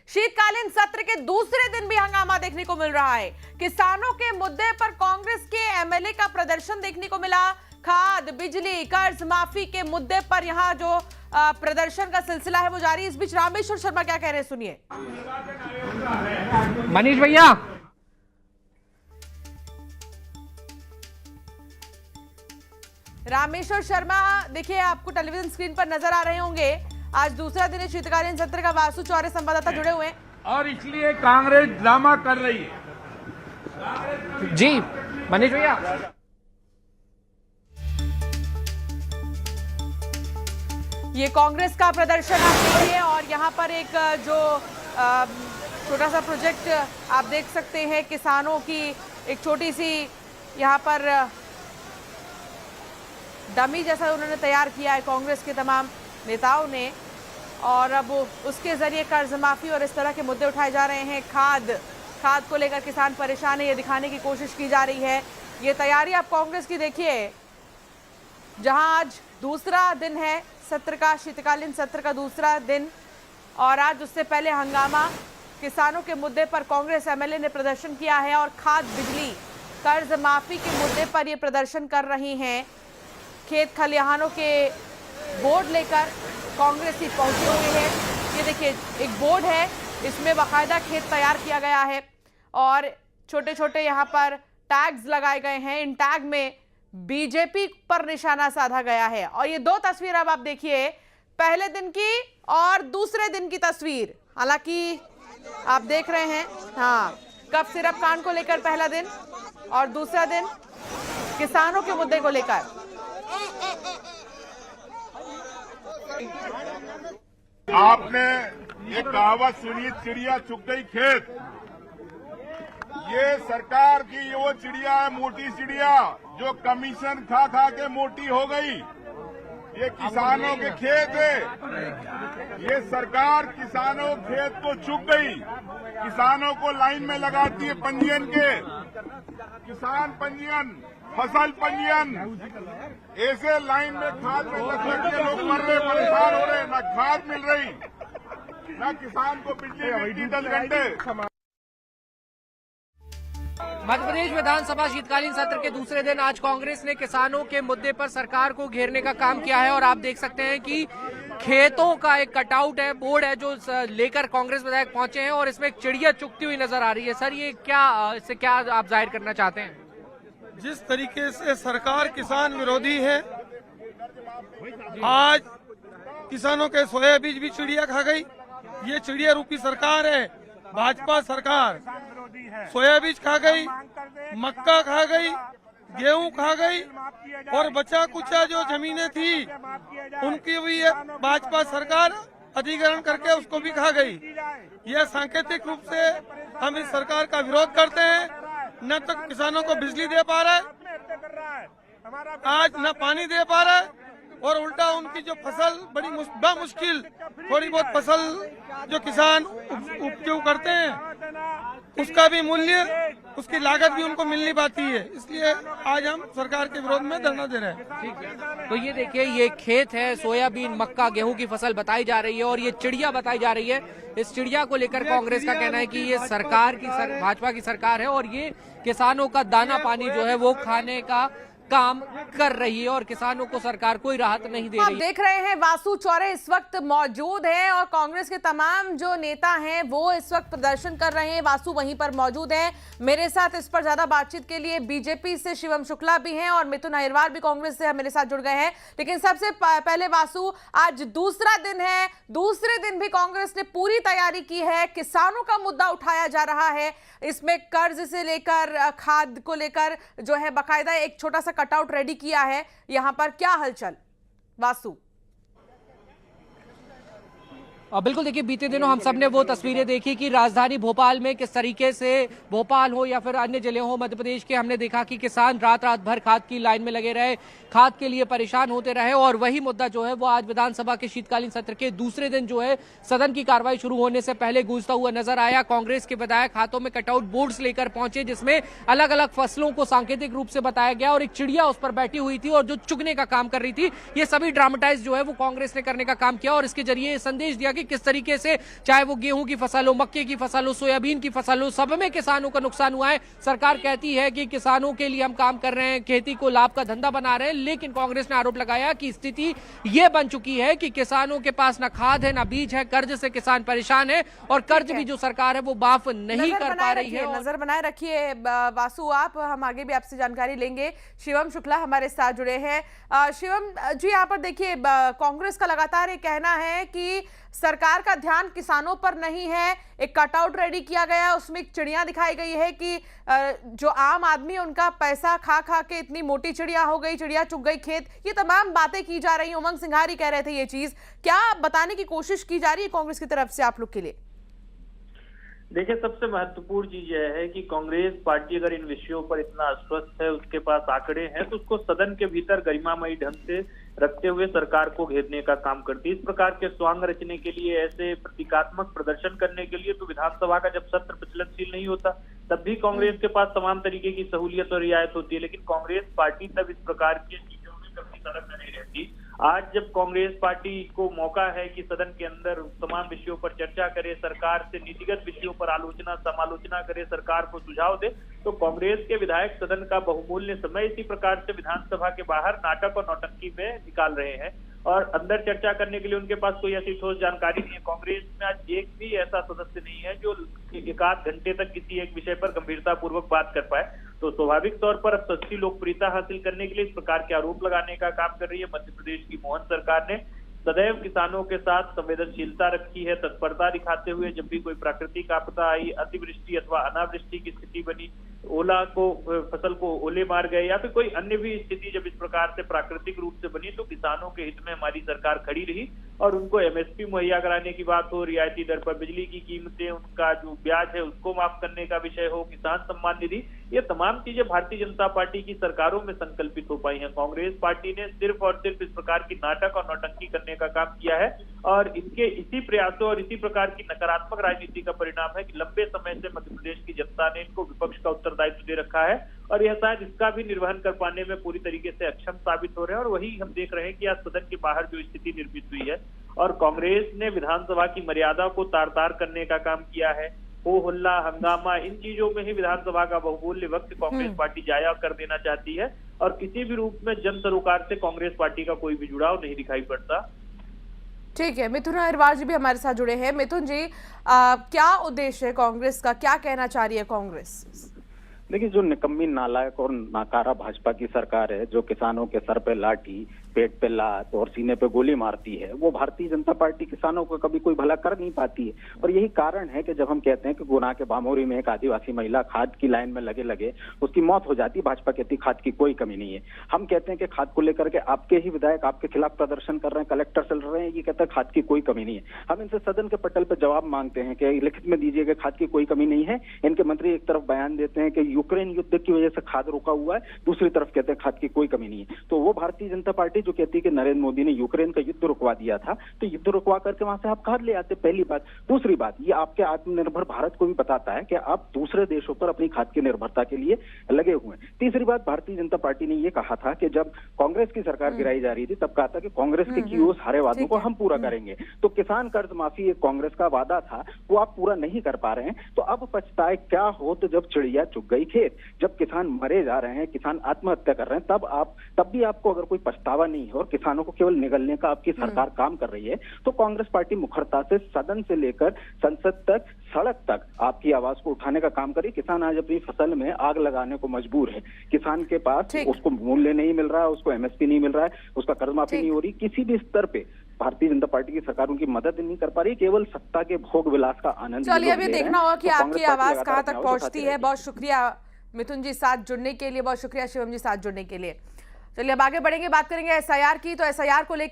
शीतकालीन सत्र के दूसरे दिन भी हंगामा देखने को मिल रहा है। किसानों के मुद्दे पर कांग्रेस के एमएलए का प्रदर्शन देखने को मिला। खाद, बिजली, कर्ज माफी के मुद्दे पर यहां जो प्रदर्शन का सिलसिला है वो जारी। इस बीच रामेश्वर शर्मा क्या कह रहे हैं, सुनिए। मनीष भैया, रामेश्वर शर्मा देखिए, आपको टेलीविजन स्क्रीन पर नजर आ रहे होंगे। आज दूसरा दिन है शीतकालीन सत्र का। वासु चौरे संवाददाता जुड़े हुए हैं और इसलिए कांग्रेस ड्रामा कर रही है। जी मनीष भैया, ये कांग्रेस का प्रदर्शन आप देखिए और यहाँ पर एक जो छोटा सा प्रोजेक्ट आप देख सकते हैं, किसानों की एक छोटी सी यहाँ पर डमी जैसा उन्होंने तैयार किया है कांग्रेस के तमाम नेताओं ने, और अब उसके जरिए कर्ज माफी और इस तरह के मुद्दे उठाए जा रहे हैं। खाद को लेकर किसान परेशान है, ये दिखाने की कोशिश की जा रही है। ये तैयारी आप कांग्रेस की देखिए, जहां आज दूसरा दिन है सत्र का, शीतकालीन सत्र का दूसरा दिन, और आज उससे पहले हंगामा किसानों के मुद्दे पर कांग्रेस एमएलए ने प्रदर्शन किया है और खाद, बिजली, कर्ज माफी के मुद्दे पर ये प्रदर्शन कर रही हैं। खेत खलिहानों के बोर्ड लेकर कांग्रेस ही पहुंची हुई है। ये देखिए, एक बोर्ड है, इसमें बाकायदा खेत तैयार किया गया है और छोटे छोटे यहाँ पर टैग्स लगाए गए हैं। इन टैग में बीजेपी पर निशाना साधा गया है। और ये दो तस्वीर अब आप देखिए, पहले दिन की और दूसरे दिन की तस्वीर। हालांकि आप देख रहे हैं, हाँ, कफ सिरप कांड को लेकर पहला दिन और दूसरा दिन किसानों के मुद्दे को लेकर। आपने ये कहावत सुनी, चिड़िया चुग गई खेत। ये सरकार की वो चिड़िया है, मोटी चिड़िया, जो कमीशन खा खा के मोटी हो गई। ये किसानों के खेत है। ये सरकार किसानों खेत को चुग गई। किसानों को लाइन में लगाती है पंजीयन के, किसान पंजीयन, फसल पंजीयन। ऐसे लाइन में खाद में लग के लोग मर रहे, परेशान हो रहे, न खाद मिल रही, न किसान को बिजली मिलती 10 घंटे। मध्य प्रदेश विधानसभा शीतकालीन सत्र के दूसरे दिन आज कांग्रेस ने किसानों के मुद्दे पर सरकार को घेरने का काम किया है और आप देख सकते हैं कि खेतों का एक कटआउट है, बोर्ड है, जो लेकर कांग्रेस विधायक पहुंचे हैं और इसमें एक चिड़िया चुगती हुई नजर आ रही है। सर, ये क्या, इससे क्या आप जाहिर करना चाहते हैं? जिस तरीके से सरकार किसान विरोधी है, आज किसानों के सोया बीज भी चिड़िया खा गई। ये चिड़िया रूपी सरकार है, भाजपा सरकार। सोया बीज खा गई, मक्का खा गई, गेहूं खा गई और बचा कुचा जो जमीनें थी उनकी भी ये भाजपा सरकार अधिग्रहण करके उसको भी खा गई। यह सांकेतिक रूप से हम इस सरकार का विरोध करते हैं। न तो किसानों को बिजली दे पा रहा है, आज न पानी दे पा रहा है, और उल्टा उनकी जो फसल बड़ा मुश्किल, थोड़ी बहुत फसल जो किसान उपज करते हैं उसका भी मूल्य, उसकी लागत भी उनको मिल नहीं पाती है। इसलिए आज हम सरकार के विरोध में धरना दे रहे हैं। ठीक है, तो ये देखिए, ये खेत है, सोयाबीन, मक्का, गेहूं की फसल बताई जा रही है और ये चिड़िया बताई जा रही है। इस चिड़िया को लेकर कांग्रेस का कहना है कि ये सरकार की भाजपा की सरकार है और ये किसानों का दाना पानी जो है वो खाने का काम कर रही है और किसानों को सरकार कोई राहत नहीं दे रही है। आप देख रहे हैं वासु चौरे इस वक्त मौजूद है और कांग्रेस के तमाम जो नेता हैं वो इस वक्त प्रदर्शन कर रहे हैं। वासु वहीं पर मौजूद है। मेरे साथ इस पर ज्यादा बातचीत के लिए बीजेपी से शिवम शुक्ला भी हैं और मिथुन अहिरवार भी कांग्रेस से मेरे साथ जुड़ गए हैं। लेकिन सबसे पहले वासु, आज दूसरा दिन है, दूसरे दिन भी कांग्रेस ने पूरी तैयारी की है। किसानों का मुद्दा उठाया जा रहा है, इसमें कर्ज से लेकर खाद को लेकर जो है बाकायदा एक छोटा सा कटआउट रेडी किया है। यहां पर क्या हलचल, वासु? बिल्कुल, देखिए, बीते दिनों हम सब ने वो तस्वीरें देखी कि राजधानी भोपाल में किस तरीके से, भोपाल हो या फिर अन्य जिले हो मध्य प्रदेश के, हमने देखा कि किसान रात रात भर खाद की लाइन में लगे रहे, खाद के लिए परेशान होते रहे और वही मुद्दा जो है वो आज विधानसभा के शीतकालीन सत्र के दूसरे दिन जो है सदन की कार्रवाई शुरू होने से पहले गूंजता हुआ नजर आया। कांग्रेस के विधायक हाथों में कटआउट बोर्ड्स लेकर पहुंचे जिसमें अलग अलग फसलों को सांकेतिक रूप से बताया गया और एक चिड़िया उस पर बैठी हुई थी और जो चुगने का काम कर रही थी। ये सभी ड्रामेटाइज जो है वो कांग्रेस ने करने का काम किया और इसके जरिए संदेश दिया कि कि किस तरीके से चाहे वो गेहूं की फसल हो, मक्के की फसल हो, सोयाबीन की फसल हो, सब में किसानों का नुकसान हुआ है। सरकार कहती है कि किसानों के लिए हम काम कर रहे हैं, खेती को लाभ का धंधा बना रहे हैं, लेकिन कांग्रेस ने आरोप लगाया कि स्थिति ये बन चुकी है कि किसानों के पास ना खाद है ना बीज है, कर्ज से किसान परेशान है और कर्ज भी जो सरकार है वो माफ नहीं कर पा रही है। नजर बनाए रखिए वासु आप, हम आगे भी आपसे जानकारी लेंगे। शिवम शुक्ला हमारे साथ जुड़े हैं। शिवम जी, यहाँ पर देखिए कांग्रेस का लगातार ये कहना है कि सरकार का ध्यान किसानों पर नहीं है। एक कटआउट रेडी किया गया, उसमें एक चिड़िया दिखाई गई है कि जो आम आदमी उनका पैसा खा खा के इतनी मोटी चिड़िया हो गई, चिड़िया चुग गई खेत, ये तमाम बातें की जा रही। उमंग सिंघारी कह रहे थे ये चीज, क्या बताने की कोशिश की जा रही है कांग्रेस की तरफ से आप लोग के लिए? देखिए, सबसे महत्वपूर्ण चीज यह है कि कांग्रेस पार्टी अगर इन विषयों पर इतना आश्वस्त है, उसके पास आंकड़े हैं, तो उसको सदन के भीतर गरिमामयी ढंग से रखते हुए सरकार को घेरने का काम करती है। इस प्रकार के स्वांग रचने के लिए, ऐसे प्रतीकात्मक प्रदर्शन करने के लिए तो विधानसभा का जब सत्र प्रचलनशील नहीं होता तब भी कांग्रेस के पास तमाम तरीके की सहूलियत और रियायत होती है, लेकिन कांग्रेस पार्टी तब इस प्रकार की चीजों में कभी सड़क में नहीं रहती। आज जब कांग्रेस पार्टी को मौका है कि सदन के अंदर तमाम विषयों पर चर्चा करे, सरकार से नीतिगत विषयों पर आलोचना समालोचना करे, सरकार को सुझाव दे, तो कांग्रेस के विधायक सदन का बहुमूल्य समय इसी प्रकार से विधानसभा के बाहर नाटक और नौटंकी में निकाल रहे हैं और अंदर चर्चा करने के लिए उनके पास कोई ऐसी ठोस जानकारी नहीं है। कांग्रेस में आज एक भी ऐसा सदस्य नहीं है जो एक आध घंटे तक किसी एक विषय पर गंभीरता पूर्वक बात कर पाए। तो स्वाभाविक तौर पर अब सस्ती लोकप्रियता हासिल करने के लिए इस प्रकार के आरोप लगाने का काम कर रही है। मध्य प्रदेश की मोहन सरकार ने सदैव किसानों के साथ संवेदनशीलता रखी है, तत्परता दिखाते हुए जब भी कोई प्राकृतिक आपदा आई, अतिवृष्टि अथवा अनावृष्टि की स्थिति बनी, ओला को फसल को ओले मार गए या फिर कोई अन्य भी स्थिति जब इस प्रकार से प्राकृतिक रूप से बनी, तो किसानों के हित में हमारी सरकार खड़ी रही और उनको एमएसपी मुहैया कराने की बात हो, रियायती दर पर बिजली की कीमतें, उनका जो ब्याज है उसको माफ करने का विषय हो, किसान सम्मान निधि, ये तमाम चीजें भारतीय जनता पार्टी की सरकारों में संकल्पित हो पाई हैं। कांग्रेस पार्टी ने सिर्फ और सिर्फ इस प्रकार की नाटक और नौटंकी करने का काम किया है और इसके इसी प्रयासों और इसी प्रकार की नकारात्मक राजनीति का परिणाम है कि लंबे समय से मध्य प्रदेश की जनता ने इनको विपक्ष का उत्तरदायित्व दे रखा है और यह शायद इसका भी निर्वहन कर पाने में पूरी तरीके से अक्षम साबित हो रहे हैं। और वही हम देख रहे हैं कि आज सदन के बाहर जो स्थिति निर्मित हुई है और कांग्रेस ने विधानसभा की मर्यादा को तार तार करने का काम किया है, हो हल्ला हंगामा, इन चीजों में ही विधानसभा का बहुमूल्य वक्त कांग्रेस पार्टी जाया कर देना चाहती है और किसी भी रूप में जन सरोकार से कांग्रेस पार्टी का कोई भी जुड़ाव नहीं दिखाई पड़ता। ठीक है, मिथुन अहिरवार जी भी हमारे साथ जुड़े हैं। मिथुन जी, क्या उद्देश्य है कांग्रेस का, क्या कहना चाह रही है कांग्रेस? देखिए, जो निकम्मी नालायक और नाकारा भाजपा की सरकार है, जो किसानों के सर पे लाठी, पेट पे लात और सीने पे गोली मारती है, वो भारतीय जनता पार्टी किसानों को कभी कोई भला कर नहीं पाती है। और यही कारण है कि जब हम कहते हैं कि गुना के बामोरी में एक आदिवासी महिला खाद की लाइन में लगे लगे उसकी मौत हो जाती, भाजपा कहती खाद की कोई कमी नहीं है। हम कहते हैं कि खाद को लेकर के आपके ही विधायक आपके खिलाफ प्रदर्शन कर रहे हैं, कलेक्टर चल रहे हैं, ये कहते हैं खाद की कोई कमी नहीं है। हम इनसे सदन के पटल पर जवाब मांगते हैं कि लिखित में दीजिए कि खाद की कोई कमी नहीं है। इनके मंत्री एक तरफ बयान देते हैं कि यूक्रेन युद्ध की वजह से खाद रोका हुआ है, दूसरी तरफ कहते हैं खाद की कोई कमी नहीं है। तो वो भारतीय जनता पार्टी जो कहती है कि नरेंद्र मोदी ने यूक्रेन का युद्ध रुकवा दिया था, तो युद्ध रुकवा करके वहां से आप खाद ले आते, पहली बात। दूसरी बात, ये आपके आत्मनिर्भर भारत को भी बताता है कि आप दूसरे देशों पर अपनी खाद की निर्भरता के लिए लगे हुए हैं। तीसरी बात, भारतीय जनता पार्टी ने ये कहा था कि जब कांग्रेस की सरकार गिराई जा रही थी तब कहा था कि कांग्रेस के किए हुए सारे वादों को हम पूरा करेंगे। तो किसान कर्ज माफी एक कांग्रेस का वादा था, वो आप पूरा नहीं कर पा रहे हैं। तो अब पछताए क्या हो, तो जब चिड़िया चुग गई खेत, जब किसान मरे जा रहे हैं, किसान आत्महत्या कर रहे हैं, तब भी आपको अगर कोई पछतावा नहीं है और किसानों को केवल निगलने का आपकी सरकार काम कर रही है, तो कांग्रेस पार्टी मुखरता से सदन से लेकर संसद तक, सड़क तक आपकी आवाज को उठाने का काम करी। किसान आज अपनी फसल में आग लगाने को मजबूर है। किसान के पास उसको मूल्य नहीं मिल रहा है, उसको एमएसपी नहीं मिल रहा है, उसका कर्ज माफी नहीं हो रही, किसी भी स्तर पे भारतीय जनता पार्टी की सरकार उनकी मदद नहीं कर पा रही, केवल सत्ता के भोग विलास का आनंद। चलिए, अभी देखना होगा कि आपकी आवाज कहां तक पहुंचती है। बहुत शुक्रिया मिथुन जी साथ जुड़ने के लिए, बहुत शुक्रिया शिवम जी साथ जुड़ने के लिए। चलिए अब आगे बढ़ेंगे, बात करेंगे एसआईआर की। तो एसआईआर को लेकर